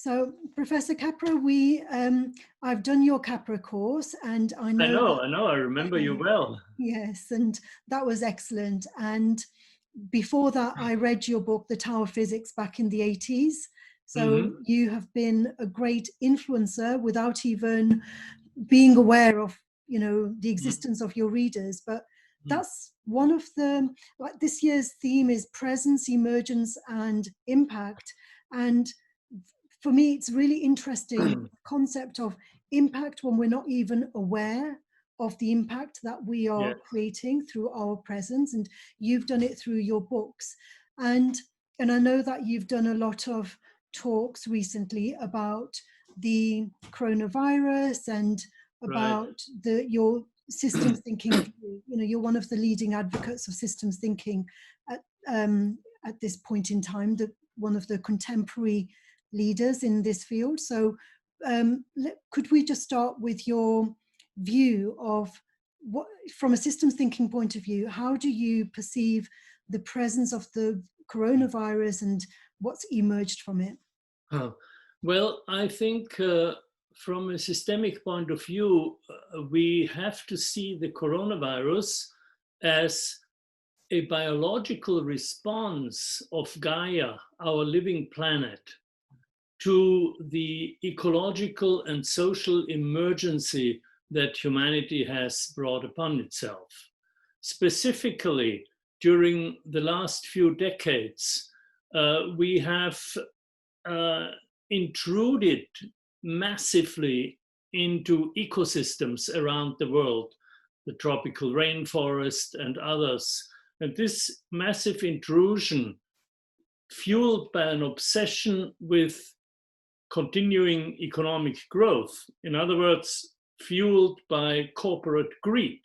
So, Professor Capra, I've done your Capra course, and I know. I remember you well. Yes, and that was excellent. And before that, I read your book, The Tower of Physics, back in the 80s. So you have been a great influencer without even being aware of, the existence of your readers. But that's one of the, like, this year's theme is presence, emergence, and impact. And for me, it's really interesting the concept of impact when we're not even aware of the impact that we are creating through our presence. And you've done it through your books. And I know that you've done a lot of talks recently about the coronavirus and about your systems thinking view. You're one of the leading advocates of systems thinking at this point in time, one of the contemporary leaders in this field. So could we just start with your view of what, from a systems thinking point of view, how do you perceive the presence of the coronavirus and what's emerged from it? Well, I think from a systemic point of view, we have to see the coronavirus as a biological response of Gaia, our living planet, to the ecological and social emergency that humanity has brought upon itself. Specifically, during the last few decades, we have intruded massively into ecosystems around the world, the tropical rainforest and others. And this massive intrusion, fueled by an obsession with continuing economic growth, in other words, fueled by corporate greed,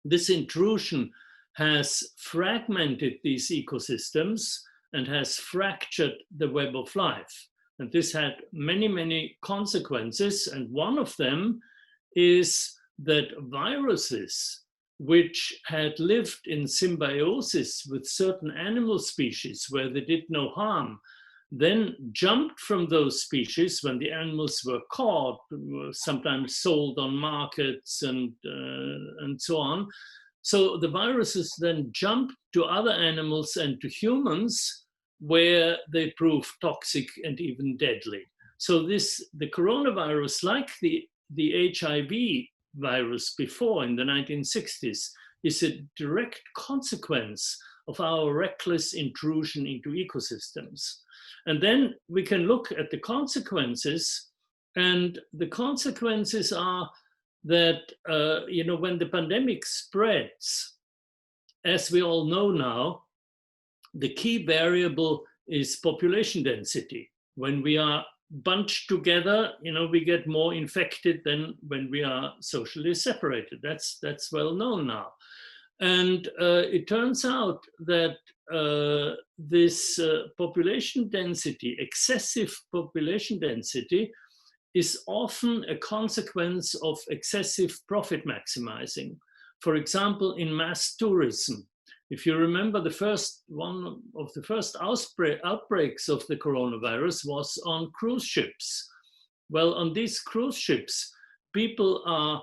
this intrusion has fragmented these ecosystems and has fractured the web of life. And this had many, many consequences. And one of them is that viruses, which had lived in symbiosis with certain animal species where they did no harm, then jumped from those species when the animals were caught, sometimes sold on markets and so on. So the viruses then jumped to other animals and to humans, where they prove toxic and even deadly. So the coronavirus, like the HIV virus before in the 1960s, is a direct consequence of our reckless intrusion into ecosystems. And then we can look at the consequences, and the consequences are that, when the pandemic spreads, as we all know now, the key variable is population density. When we are bunched together, we get more infected than when we are socially separated. That's well known now. And it turns out that this population density, excessive population density, is often a consequence of excessive profit maximizing. For example, in mass tourism, if you remember, one of the first outbreaks of the coronavirus was on cruise ships. Well, on these cruise ships, people are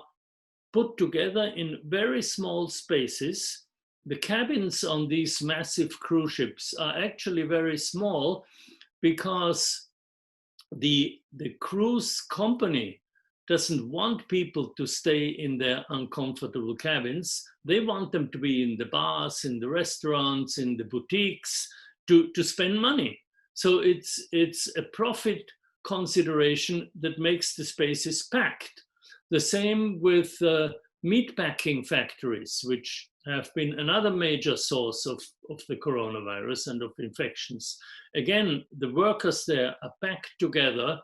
put together in very small spaces. The cabins on these massive cruise ships are actually very small because the cruise company doesn't want people to stay in their uncomfortable cabins. They want them to be in the bars, in the restaurants, in the boutiques, to spend money. So it's a profit consideration that makes the spaces packed. The same with meatpacking factories, which have been another major source of the coronavirus and of infections. Again, the workers there are packed together.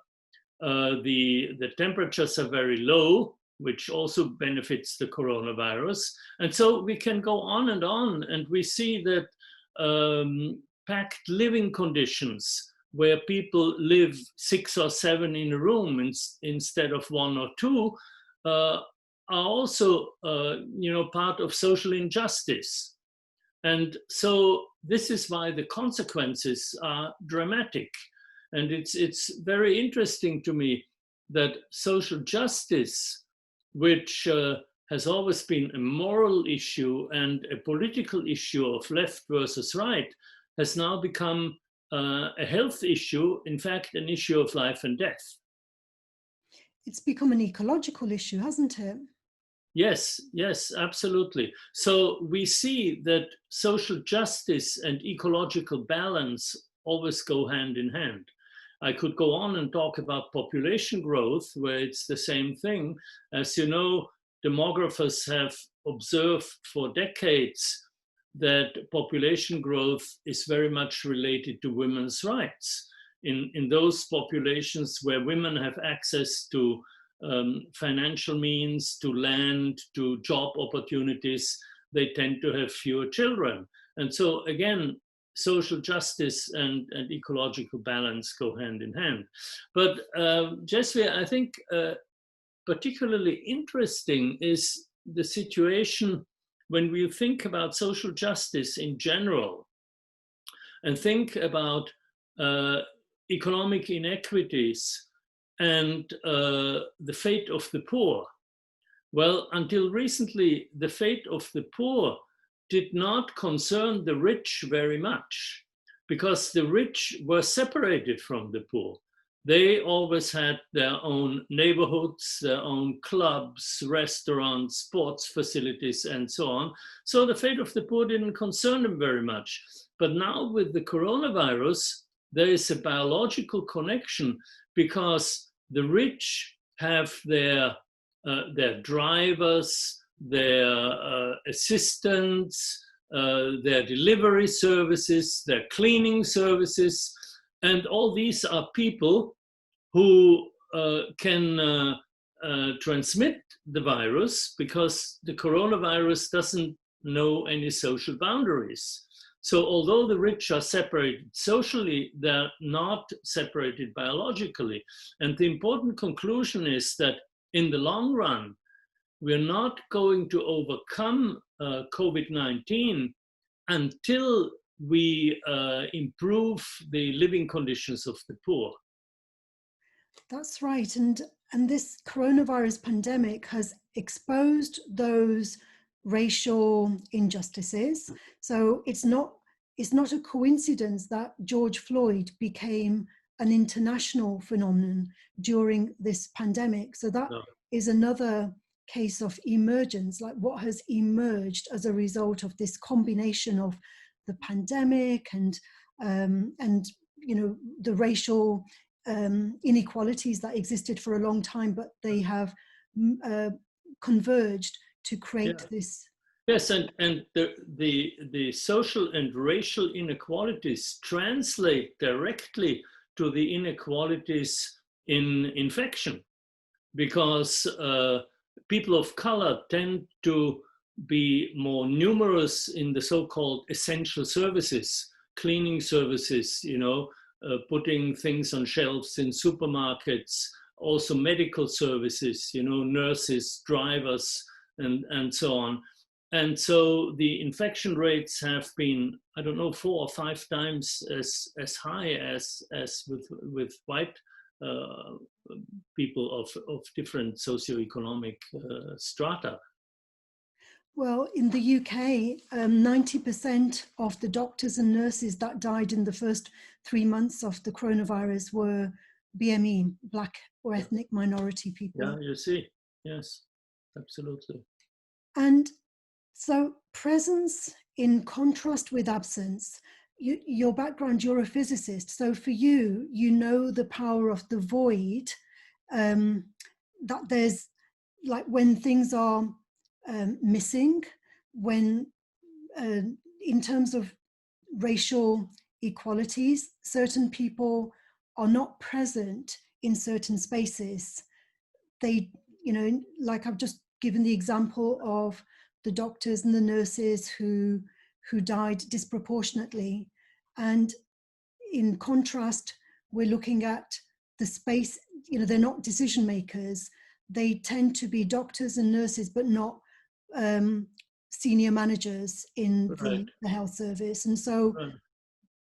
The temperatures are very low, which also benefits the coronavirus. And so we can go on, and we see that packed living conditions where people live 6 or 7 in a room instead of 1 or 2 are also part of social injustice. And so this is why the consequences are dramatic. And it's very interesting to me that social justice, which has always been a moral issue and a political issue of left versus right, has now become a health issue, in fact, an issue of life and death. It's become an ecological issue, hasn't it? Yes, yes, absolutely. So we see that social justice and ecological balance always go hand in hand. I could go on and talk about population growth, where it's the same thing. As you know, demographers have observed for decades that population growth is very much related to women's rights. In those populations where women have access to financial means, to land, to job opportunities, they tend to have fewer children. And so again, social justice and ecological balance go hand in hand. But Jesvir, I think particularly interesting is the situation when we think about social justice in general and think about economic inequities and the fate of the poor. Well, until recently, the fate of the poor did not concern the rich very much, because the rich were separated from the poor. They always had their own neighborhoods, their own clubs, restaurants, sports facilities, and so on. So the fate of the poor didn't concern them very much. But now with the coronavirus, there is a biological connection, because the rich have their drivers, their assistants, their delivery services, their cleaning services, and all these are people who can transmit the virus, because the coronavirus doesn't know any social boundaries. So although the rich are separated socially, they're not separated biologically. And the important conclusion is that in the long run, we're not going to overcome COVID-19 until we improve the living conditions of the poor. That's right. And this coronavirus pandemic has exposed those racial injustices. So it's not a coincidence that George Floyd became an international phenomenon during this pandemic. So that is another case of emergence, like what has emerged as a result of this combination of the pandemic and you know, the racial inequalities that existed for a long time, but they have converged to create this. Yes, and the social and racial inequalities translate directly to the inequalities in infection, because people of color tend to be more numerous in the so-called essential services, cleaning services, you know, putting things on shelves in supermarkets, also medical services, you know, nurses, drivers, and so on. And so the infection rates have been, I don't know, 4 or 5 times as high as with white people of different socioeconomic strata. Well, in the UK, 90% of the doctors and nurses that died in the first 3 months of the coronavirus were BME, Black or ethnic minority people. Yeah, you see, yes, absolutely. And so presence in contrast with absence. Your background, you're a physicist. So for you, you know the power of the void, that there's like when things are missing, when in terms of racial equalities, certain people are not present in certain spaces. They, you know, like I've just given the example of the doctors and the nurses who died disproportionately. And in contrast, we're looking at the space, you know, they're not decision makers. They tend to be doctors and nurses, but not senior managers in the health service. And so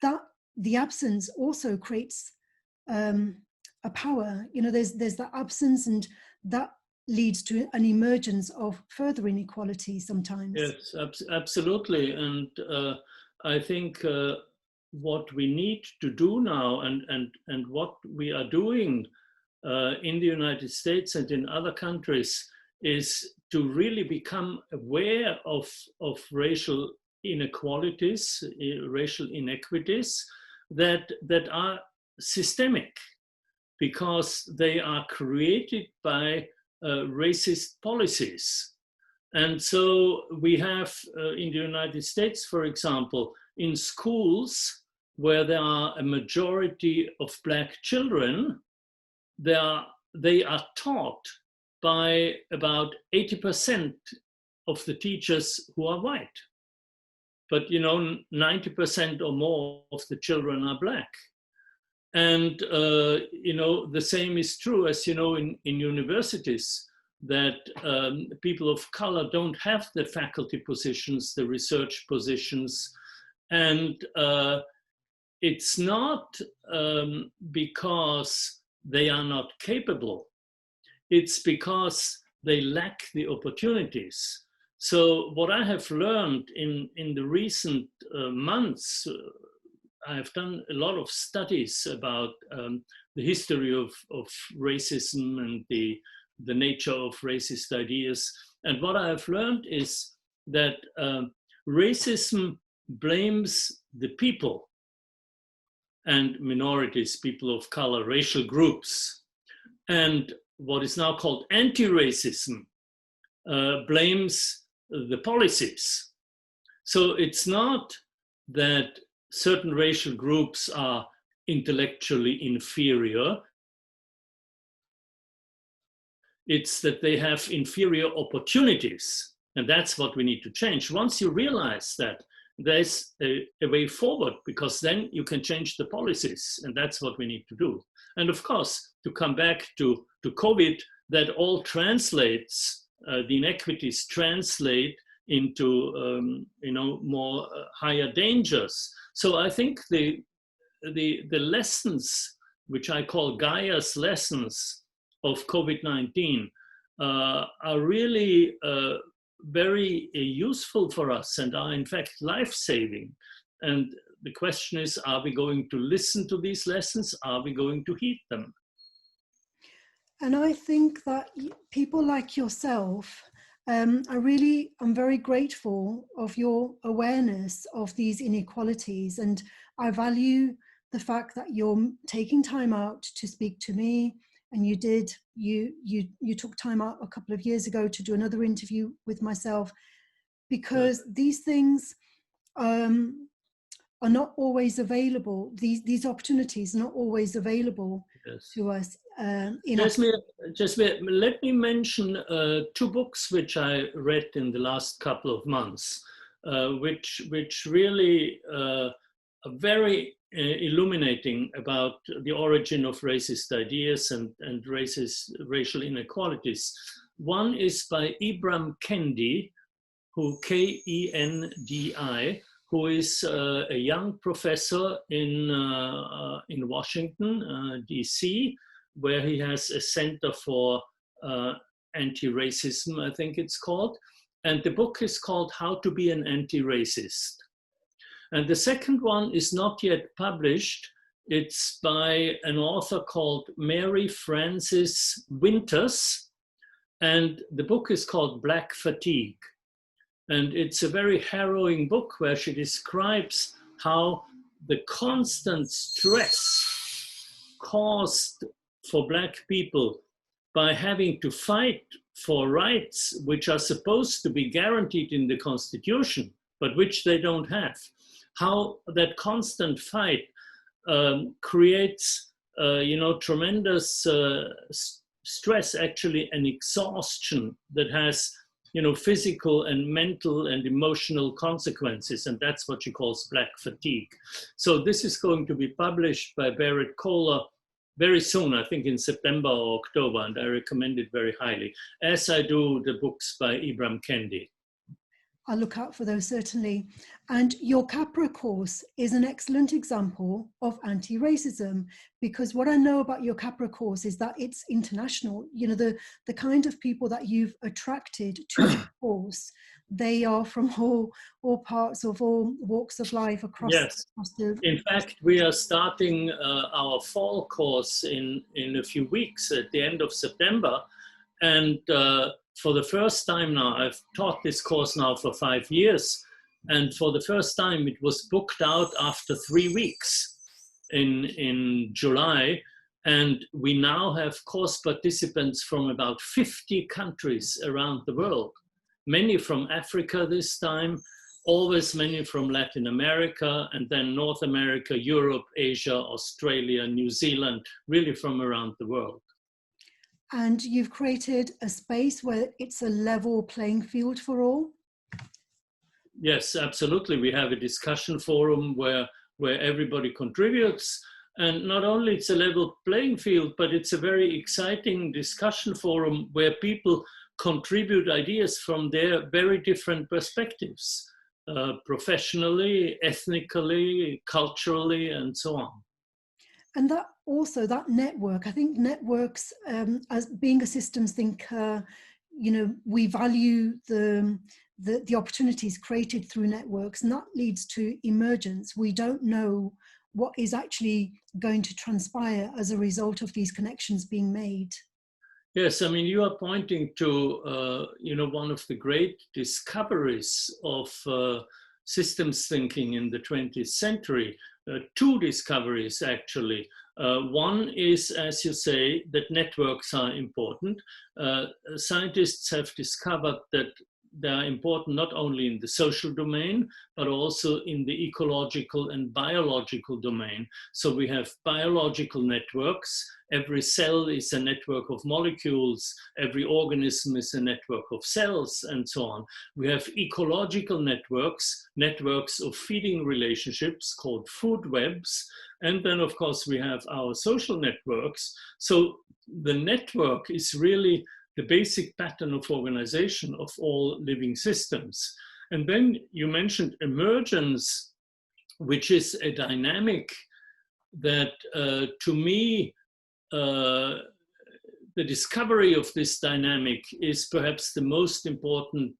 that the absence also creates a power. You know, there's that absence, and that leads to an emergence of further inequality sometimes. Yes, absolutely. And I think what we need to do now, and what we are doing in the United States and in other countries, is to really become aware of racial inequalities, racial inequities that are systemic, because they are created by racist policies. And so we have in the United States, for example, in schools where there are a majority of Black children, they are taught by about 80% of the teachers who are white. But, you know, 90% or more of the children are Black. And, you know, the same is true, as you know, in universities, that people of color don't have the faculty positions, the research positions. And it's not because they are not capable. It's because they lack the opportunities. So what I have learned in the recent months, I have done a lot of studies about the history of racism and the nature of racist ideas. And what I have learned is that racism blames the people and minorities, people of color, racial groups. And what is now called anti-racism blames the policies. So it's not that certain racial groups are intellectually inferior. It's that they have inferior opportunities. And that's what we need to change. Once you realize that, there's a way forward, because then you can change the policies. And that's what we need to do. And of course, to come back to COVID, that all translates, the inequities translate into you know, more higher dangers. So I think the lessons, which I call Gaia's lessons of COVID-19, are really very useful for us, and are in fact life-saving. And the question is, are we going to listen to these lessons? Are we going to heed them? And I think that people like yourself, I'm very grateful of your awareness of these inequalities, and I value the fact that you're taking time out to speak to me. And you took time out a couple of years ago to do another interview with myself, because these things are not always available. These opportunities are not always available to us. Jesvir, let me mention two books which I read in the last couple of months, which really are very illuminating about the origin of racist ideas and racial inequalities. One is by Ibram Kendi, who Kendi, who is a young professor in Washington, DC, where he has a center for anti-racism, I think it's called. And the book is called How to Be an Anti-Racist. And the second one is not yet published. It's by an author called Mary Frances Winters. And the book is called Black Fatigue. And it's a very harrowing book where she describes how the constant stress caused for Black people by having to fight for rights which are supposed to be guaranteed in the Constitution, but which they don't have. How that constant fight creates, tremendous stress, actually an exhaustion that has, physical and mental and emotional consequences. And that's what she calls Black Fatigue. So this is going to be published by Barrett Kohler very soon, I think in September or October, and I recommend it very highly, as I do the books by Ibram Kendi. I'll look out for those certainly. And your Capra course is an excellent example of anti-racism, because what I know about your Capra course is that it's international. You know, the kind of people that you've attracted to your course, they are from all parts of all walks of life across the... In fact, we are starting our fall course in a few weeks at the end of September. And for the first time now, I've taught this course now for 5 years. And for the first time, it was booked out after 3 weeks in July. And we now have course participants from about 50 countries around the world. Many from Africa this time, always many from Latin America, and then North America, Europe, Asia, Australia, New Zealand, really from around the world. And you've created a space where it's a level playing field for all? Yes, absolutely. We have a discussion forum where everybody contributes. And not only it's a level playing field, but it's a very exciting discussion forum where people contribute ideas from their very different perspectives, professionally, ethnically, culturally, and so on. And that also, that network, I think networks, as being a systems thinker, you know, we value the opportunities created through networks, and that leads to emergence. We don't know what is actually going to transpire as a result of these connections being made. Yes, I mean, you are pointing to, you know, one of the great discoveries of systems thinking in the 20th century. Two discoveries, actually. One is, as you say, that networks are important. Scientists have discovered that they are important not only in the social domain, but also in the ecological and biological domain. So we have biological networks. Every cell is a network of molecules. Every organism is a network of cells, and so on. We have ecological networks, networks of feeding relationships called food webs. And then, of course, we have our social networks. So the network is really the basic pattern of organization of all living systems. And then you mentioned emergence, which is a dynamic that, to me, the discovery of this dynamic is perhaps the most important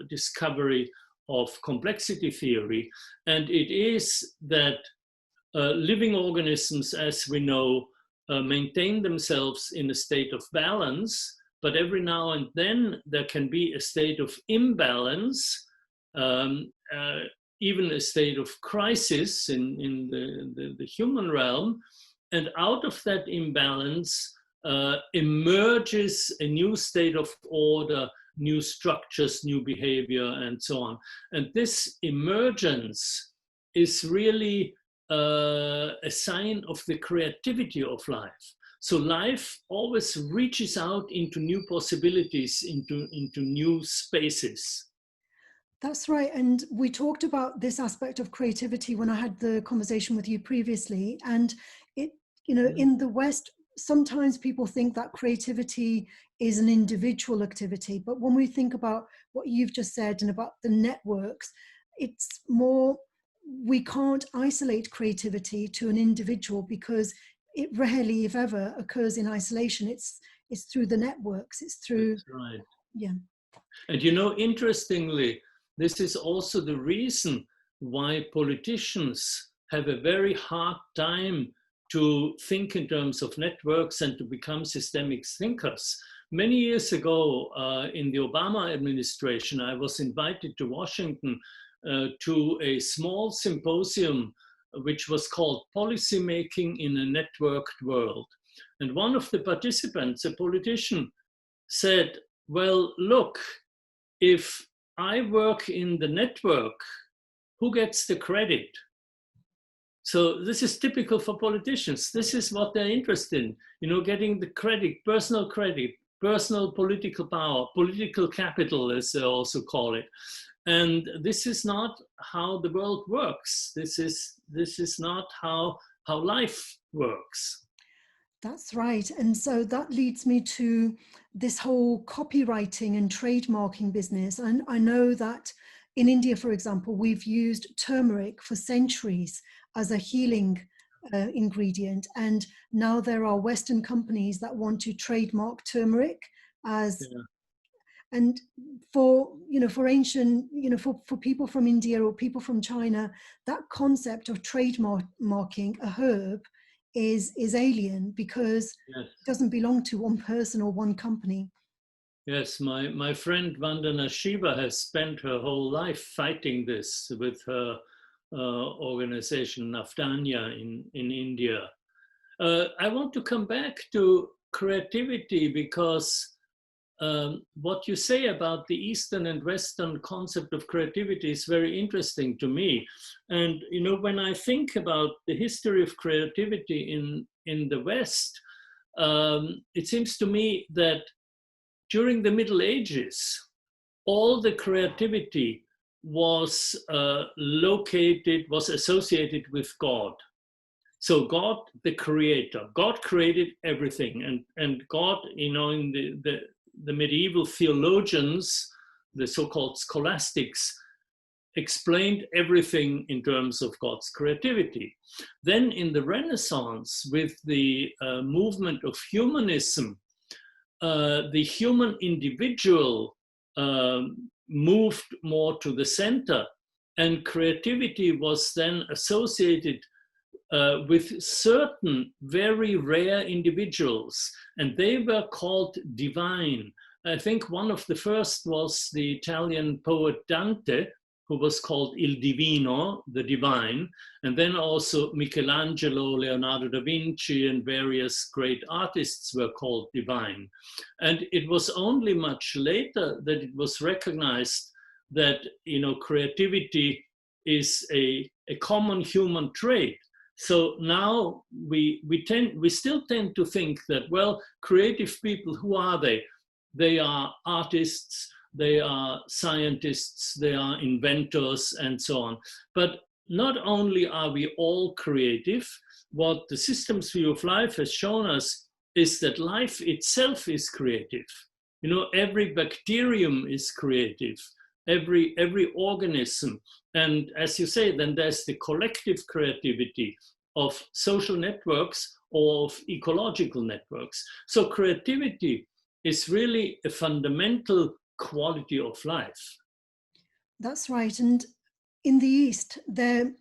discovery of complexity theory. And it is that living organisms, as we know, maintain themselves in a state of balance, but every now and then there can be a state of imbalance, even a state of crisis in the human realm. And out of that imbalance emerges a new state of order, new structures, new behavior, and so on. And this emergence is really a sign of the creativity of life. So life always reaches out into new possibilities, into new spaces. That's right. And we talked about this aspect of creativity when I had the conversation with you previously. And it, you know, in the West, sometimes people think that creativity is an individual activity. But when we think about what you've just said and about the networks, it's more, we can't isolate creativity to an individual because it rarely, if ever, occurs in isolation. It's through the networks. It's through... That's right. Yeah. And you know, interestingly, this is also the reason why politicians have a very hard time to think in terms of networks and to become systemic thinkers. Many years ago, in the Obama administration, I was invited to Washington to a small symposium which was called Policymaking in a Networked World. And one of the participants, a politician, said, well, look, if I work in the network, who gets the credit? So this is typical for politicians. This is what they're interested in, you know, getting the credit, personal political power, political capital, as they also call it. And this is not how the world works. This is not how life works. That's right. And so that leads me to this whole copywriting and trademarking business. And I know that in India, for example, we've used turmeric for centuries as a healing ingredient, and now there are Western companies that want to trademark turmeric as, and for, for ancient, for people from India or people from China, that concept of trademarking a herb is alien, because it doesn't belong to one person or one company. Yes, my friend Vandana Shiva has spent her whole life fighting this with her organization Nafdanya in India. I want to come back to creativity, because what you say about the Eastern and Western concept of creativity is very interesting to me. And when I think about the history of creativity in the West, it seems to me that during the Middle Ages, all the creativity was associated with God. So God, the creator, God created everything. And God, in the medieval theologians, the so-called scholastics, explained everything in terms of God's creativity. Then in the Renaissance, with the movement of humanism, the human individual moved more to the center, and creativity was then associated with certain very rare individuals, and they were called divine. I think one of the first was the Italian poet Dante, who was called Il Divino, the divine, and then also Michelangelo, Leonardo da Vinci, and various great artists were called divine. And it was only much later that it was recognized that, creativity is a common human trait. So now we still tend to think that, well, creative people, who are they? They are artists, they are scientists, they are inventors, and so on. But not only are we all creative, what the systems view of life has shown us is that life itself is creative. Every bacterium is creative, every organism. And as you say, then there's the collective creativity of social networks or of ecological networks. So creativity is really a fundamental quality of life. That's right. And in the East, there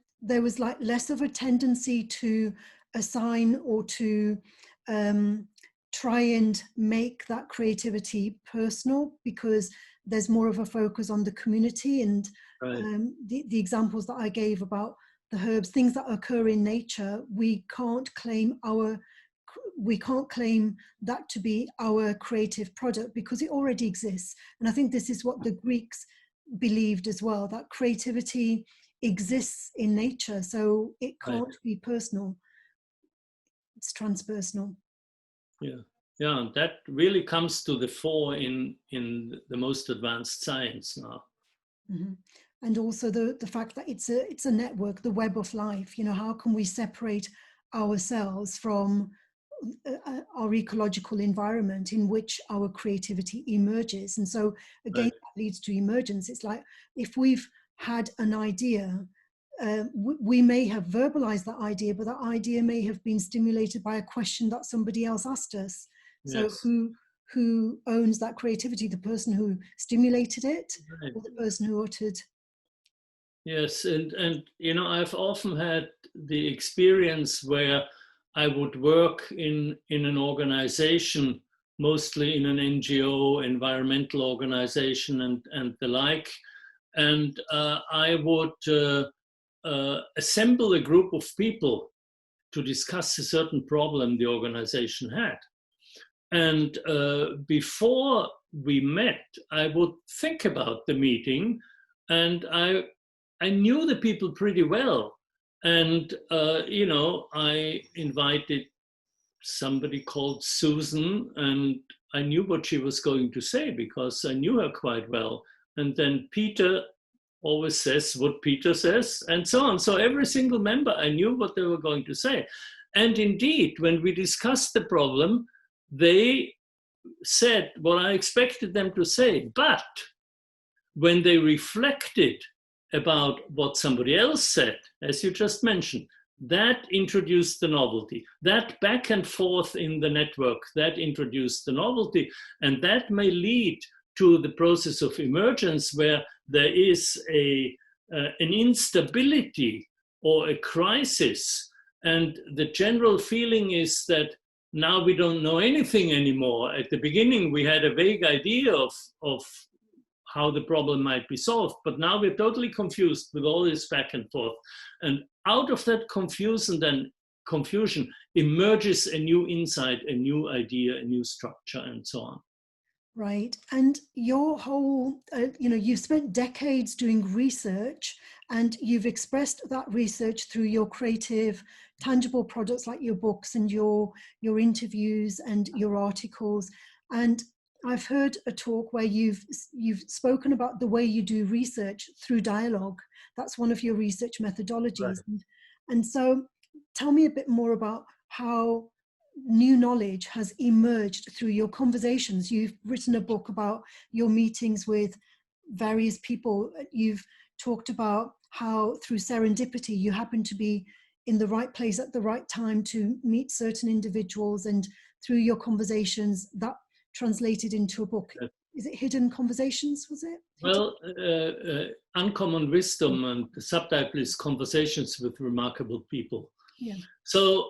was like less of a tendency to assign or to try and make that creativity personal, because there's more of a focus on the community. And the examples that I gave about the herbs, things that occur in nature, we can't claim that to be our creative product, because it already exists. And I think this is what the Greeks believed as well, that creativity exists in nature, so it can't be personal. It's transpersonal. Yeah, and that really comes to the fore in the most advanced science now. Mm-hmm. And also the fact that it's a network, the web of life. How can we separate ourselves from our ecological environment in which our creativity emerges? And so again, that leads to emergence. It's like, if we've had an idea, we may have verbalized that idea, but that idea may have been stimulated by a question that somebody else asked us. So who owns that creativity? The person who stimulated it, or the person who uttered? Yes, and I've often had the experience where I would work in an organization, mostly in an NGO, environmental organization, and the like, and I would assemble a group of people to discuss a certain problem the organization had. And before we met, I would think about the meeting, and I knew the people pretty well. And, I invited somebody called Susan, and I knew what she was going to say because I knew her quite well. And then Peter always says what Peter says, and so on. So every single member, I knew what they were going to say. And indeed, when we discussed the problem, they said what I expected them to say, but when they reflected about what somebody else said, as you just mentioned, that introduced the novelty. That back and forth in the network, that introduced the novelty. And that may lead to the process of emergence, where there is an instability or a crisis. And the general feeling is that now we don't know anything anymore. At the beginning, we had a vague idea of how the problem might be solved, but now we're totally confused with all this back and forth. And out of that confusion emerges a new insight, a new idea, a new structure, and so on. Right. And your whole, you've spent decades doing research, and you've expressed that research through your creative, tangible products like your books and your interviews and your articles. And I've heard a talk where you've spoken about the way you do research through dialogue. That's one of your research methodologies. Right. And so tell me a bit more about how new knowledge has emerged through your conversations. You've written a book about your meetings with various people. You've talked about how through serendipity you happen to be in the right place at the right time to meet certain individuals, and through your conversations that translated into a book. Is it Hidden Conversations, was it? Well, Uncommon Wisdom, and the subtitle is Conversations with Remarkable People. Yeah. So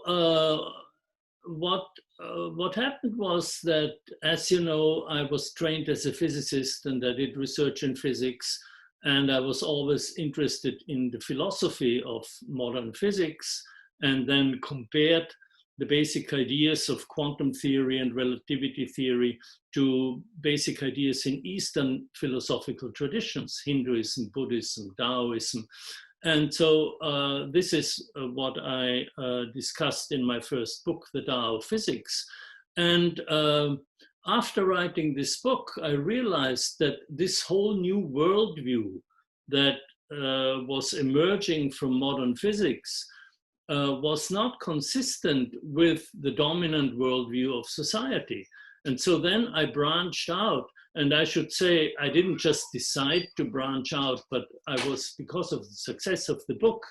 what happened was that, as you know, I was trained as a physicist and I did research in physics, and I was always interested in the philosophy of modern physics, and then compared the basic ideas of quantum theory and relativity theory to basic ideas in Eastern philosophical traditions, Hinduism, Buddhism, Taoism. And so this is what I discussed in my first book, The Tao of Physics. And after writing this book, I realized that this whole new worldview that was emerging from modern physics was not consistent with the dominant worldview of society. And so then I branched out, and I should say I didn't just decide to branch out, but I was, because of the success of the book,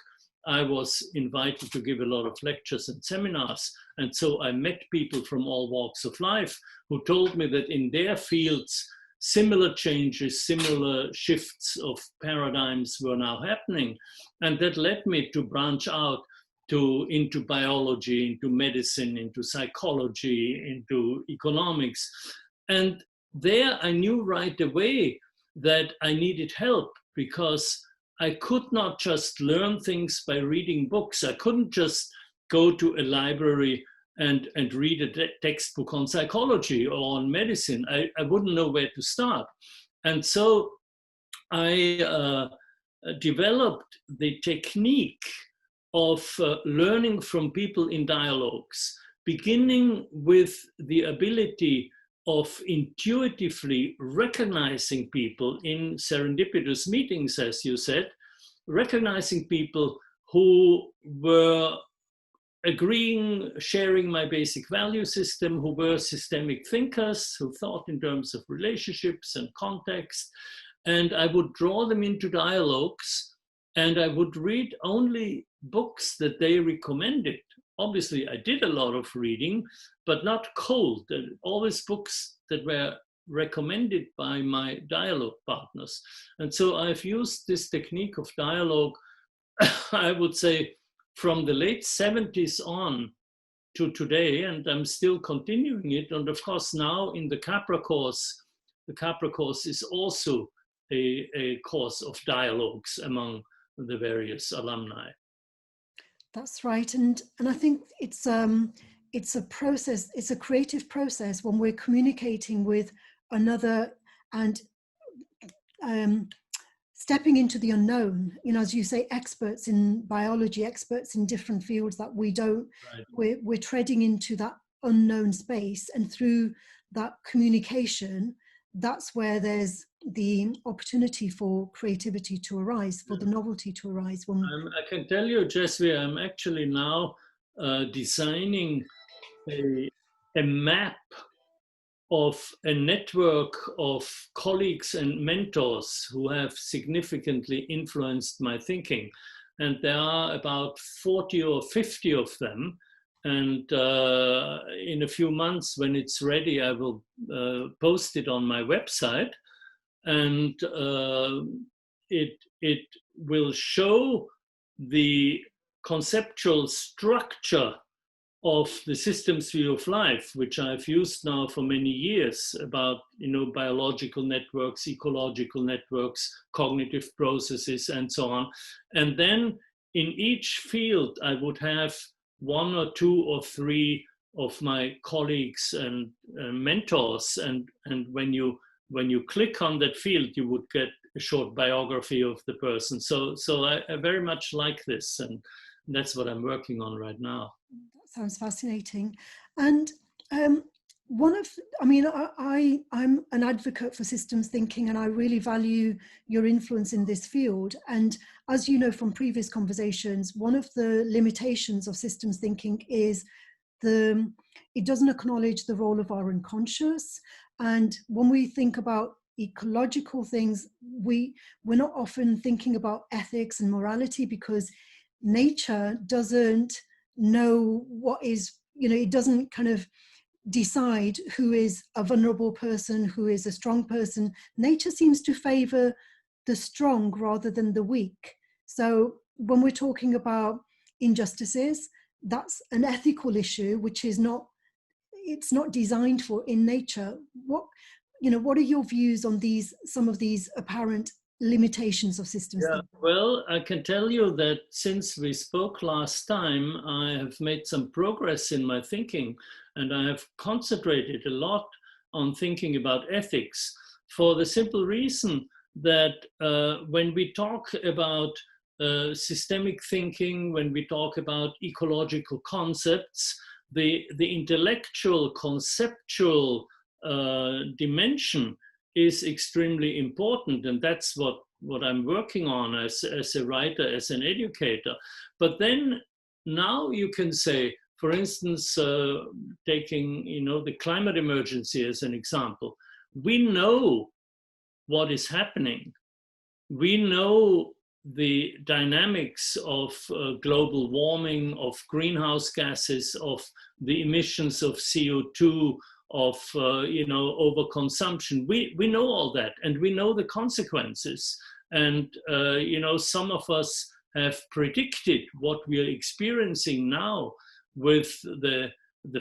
I was invited to give a lot of lectures and seminars. And so I met people from all walks of life who told me that in their fields, similar changes, similar shifts of paradigms were now happening. And that led me to branch out into biology, into medicine, into psychology, into economics. And there I knew right away that I needed help, because I could not just learn things by reading books. I couldn't just go to a library and read a textbook on psychology or on medicine. I wouldn't know where to start. And so I developed the technique of learning from people in dialogues, beginning with the ability of intuitively recognizing people in serendipitous meetings, as you said, recognizing people who were agreeing, sharing my basic value system, who were systemic thinkers, who thought in terms of relationships and context. And I would draw them into dialogues, and I would read only books that they recommended. Obviously, I did a lot of reading, but not cold. Always books that were recommended by my dialogue partners. And so I've used this technique of dialogue, I would say, from the late 70s on to today, and I'm still continuing it. And of course, now in the Capra course is also a course of dialogues among the various alumni. That's right, and I think it's a process. It's a creative process when we're communicating with another and stepping into the unknown. You know, as you say, experts in biology, experts in different fields that we don't. Right. We're treading into that unknown space, and through that communication, that's where there's the opportunity for creativity to arise, for the novelty to arise. I can tell you, Jesvir, I'm actually now designing a map of a network of colleagues and mentors who have significantly influenced my thinking. And there are about 40 or 50 of them. And in a few months, when it's ready, I will post it on my website. And it will show the conceptual structure of the systems view of life, which I've used now for many years, about biological networks, ecological networks, cognitive processes, and so on. And then in each field, I would have 1 or 2 or 3 of my colleagues and mentors. And when you click on that field, you would get a short biography of the person. So I very much like this, and that's what I'm working on right now. That sounds fascinating. And I'm an advocate for systems thinking, and I really value your influence in this field. And as you know from previous conversations, one of the limitations of systems thinking is it doesn't acknowledge the role of our unconscious. And when we think about ecological things, we're not often thinking about ethics and morality, because nature doesn't know what is, it doesn't kind of decide who is a vulnerable person, who is a strong person. Nature seems to favor the strong rather than the weak. So when we're talking about injustices, that's an ethical issue, which is not, it's not designed for in nature. What are your views on some of these apparent limitations of systems thinking? Well, I can tell you that since we spoke last time, I have made some progress in my thinking, and I have concentrated a lot on thinking about ethics, for the simple reason that when we talk about systemic thinking, when we talk about ecological concepts, the intellectual, conceptual dimension is extremely important, and that's what I'm working on as a writer, as an educator. But then now you can say, for instance, taking the climate emergency as an example, we know what is happening. We know the dynamics of global warming, of greenhouse gases, of the emissions of CO2, of overconsumption. We know all that, and we know the consequences. And some of us have predicted what we are experiencing now with the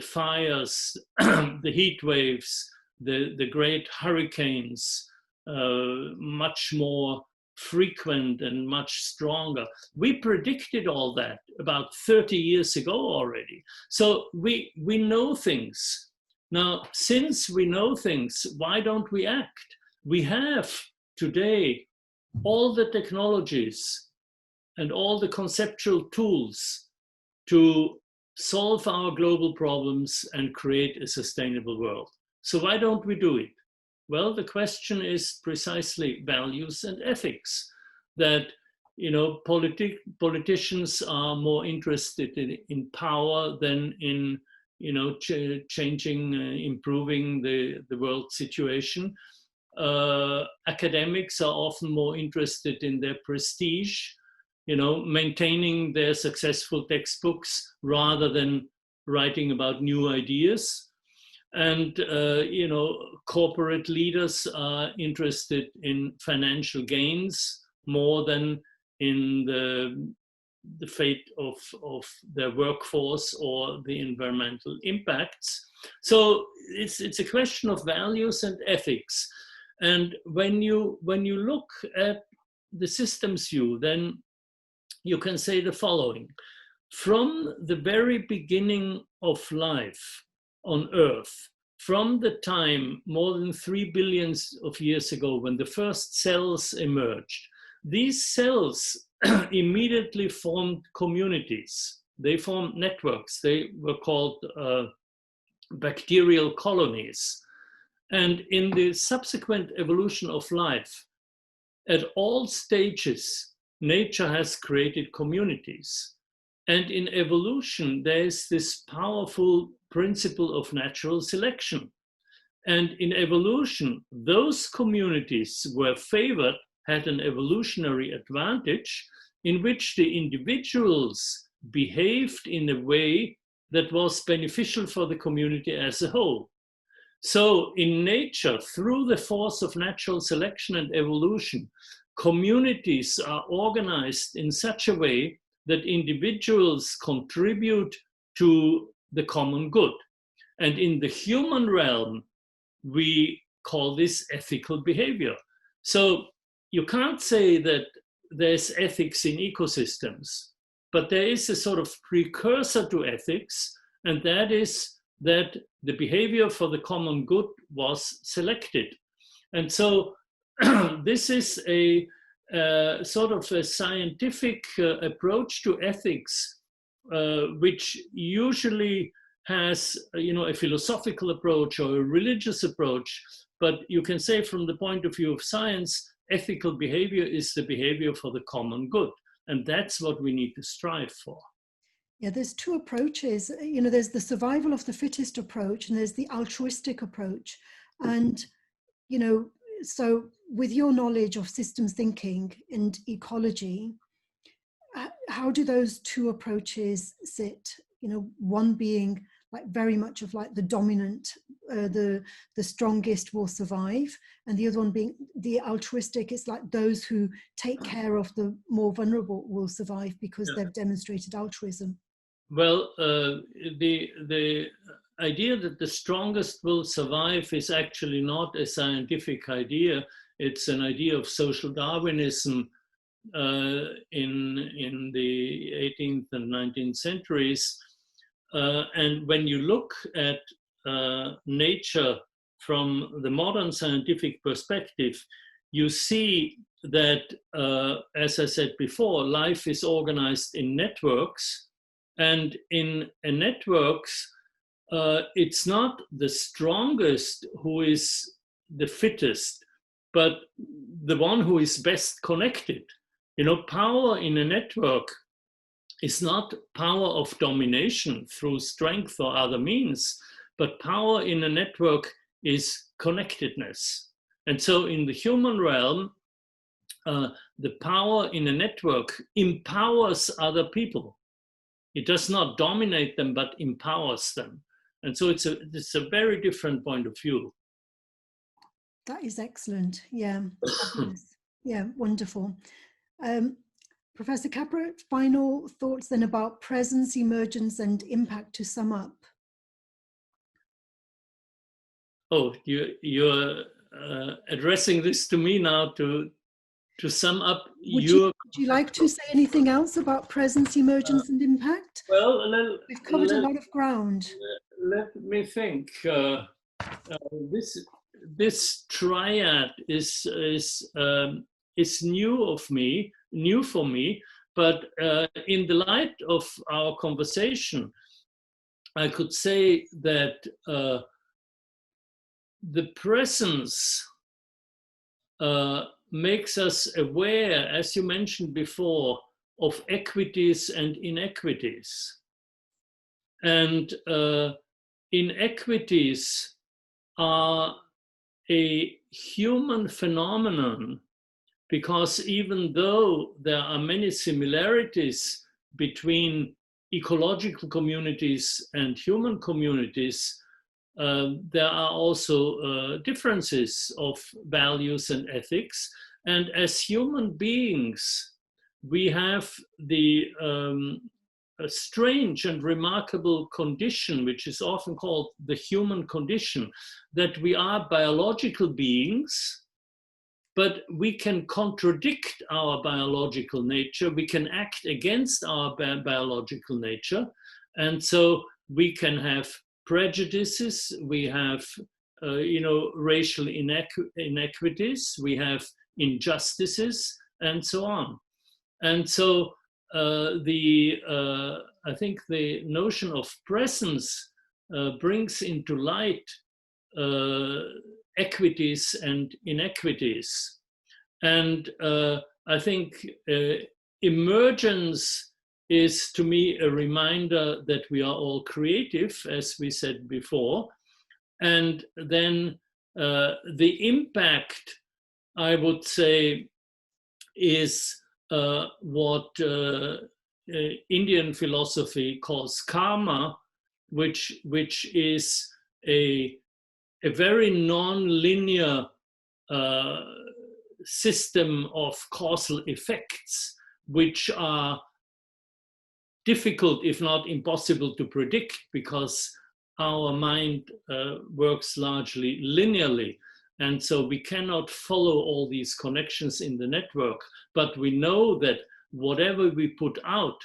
fires, the heat waves, the great hurricanes, much more frequent and much stronger. We predicted all that about 30 years ago already. So we know things. Now, since we know things, why don't we act? We have today all the technologies and all the conceptual tools to solve our global problems and create a sustainable world. So why don't we do it? Well, the question is precisely values and ethics. That politicians are more interested in power than in changing, improving the world situation. Academics are often more interested in their prestige, maintaining their successful textbooks rather than writing about new ideas. And, corporate leaders are interested in financial gains more than in the fate of their workforce or the environmental impacts. So it's a question of values and ethics. And when you look at the systems view, then you can say the following. From the very beginning of life on Earth, from the time more than 3 billion of years ago when the first cells emerged, these cells immediately formed communities. They formed networks. They were called bacterial colonies. And in the subsequent evolution of life, at all stages, nature has created communities. And in evolution, there is this powerful principle of natural selection. And in evolution, those communities were favored, had an evolutionary advantage in which the individuals behaved in a way that was beneficial for the community as a whole. So in nature, through the force of natural selection and evolution, communities are organized in such a way that individuals contribute to the common good. And in the human realm, we call this ethical behavior. So you can't say that there's ethics in ecosystems, but there is a sort of precursor to ethics, and that is that the behavior for the common good was selected. And so this is a sort of a scientific approach to ethics, which usually has, a philosophical approach or a religious approach. But you can say from the point of view of science, ethical behavior is the behavior for the common good. And that's what we need to strive for. Yeah, there's two approaches. There's the survival of the fittest approach and there's the altruistic approach. And, so with your knowledge of systems thinking and ecology, how do those two approaches sit? One being like very much of like the dominant, the strongest will survive, and the other one being the altruistic. It's like those who take care of the more vulnerable will survive because they've demonstrated altruism. Well, the idea that the strongest will survive is actually not a scientific idea. It's an idea of social Darwinism in the 18th and 19th centuries. And when you look at nature from the modern scientific perspective, you see that, as I said before, life is organized in networks. And in networks, it's not the strongest who is the fittest, but the one who is best connected. Power in a network is not power of domination through strength or other means, but power in a network is connectedness. And so in the human realm, the power in a network empowers other people. It does not dominate them, but empowers them. And so it's a very different point of view. That is excellent. Yeah. Yeah, wonderful. Professor Capra, final thoughts then about presence, emergence, and impact to sum up. Oh, you're addressing this to me now to sum up. Would you like to say anything else about presence, emergence, and impact? Well, we've covered a lot of ground. Let me think. This triad is new for me, but in the light of our conversation, I could say that the presence makes us aware, as you mentioned before, of equities and inequities. And inequities are a human phenomenon, because even though there are many similarities between ecological communities and human communities, there are also differences of values and ethics. And as human beings, we have the a strange and remarkable condition, which is often called the human condition, that we are biological beings, but we can contradict our biological nature. We can act against our biological nature. And so we can have prejudices, we have racial inequities, we have injustices, and so on. And so I think the notion of presence brings into light equities and inequities. And I think emergence is, to me, a reminder that we are all creative, as we said before, And then the impact, I would say, is what Indian philosophy calls karma, which is a very non-linear system of causal effects, which are difficult, if not impossible, to predict, because our mind works largely linearly. And so we cannot follow all these connections in the network, but we know that whatever we put out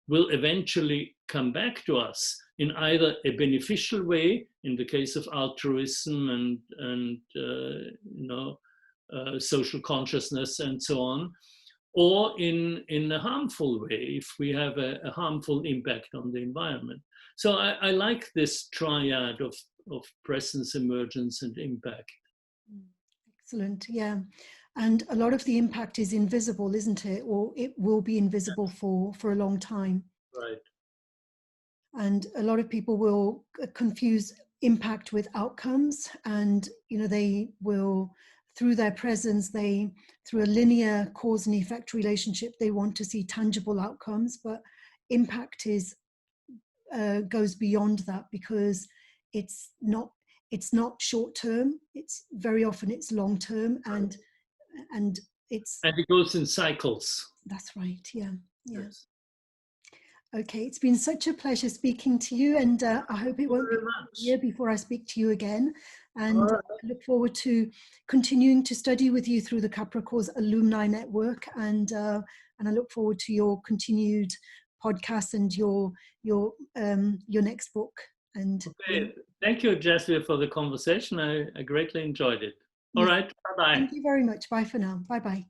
will eventually come back to us in either a beneficial way, in the case of altruism and social consciousness and so on, or in a harmful way, if we have a harmful impact on the environment. So I like this triad of presence, emergence, and impact. Excellent, yeah. And a lot of the impact is invisible, isn't it? Or it will be invisible for a long time. Right. And a lot of people will confuse impact with outcomes, and they will, through their presence, through a linear cause and effect relationship, they want to see tangible outcomes, but impact goes beyond that, because it's not short term. It's very often it's long term, and it goes in cycles. That's right. Yeah. Yes. Okay, it's been such a pleasure speaking to you, and I hope it won't be a year before I speak to you again. And I look forward to continuing to study with you through the Capra Cause Alumni Network, and I look forward to your continued podcast and your next book. And okay, thank you, Jesvir, for the conversation. I greatly enjoyed it. All right, bye-bye. Thank you very much. Bye for now. Bye-bye.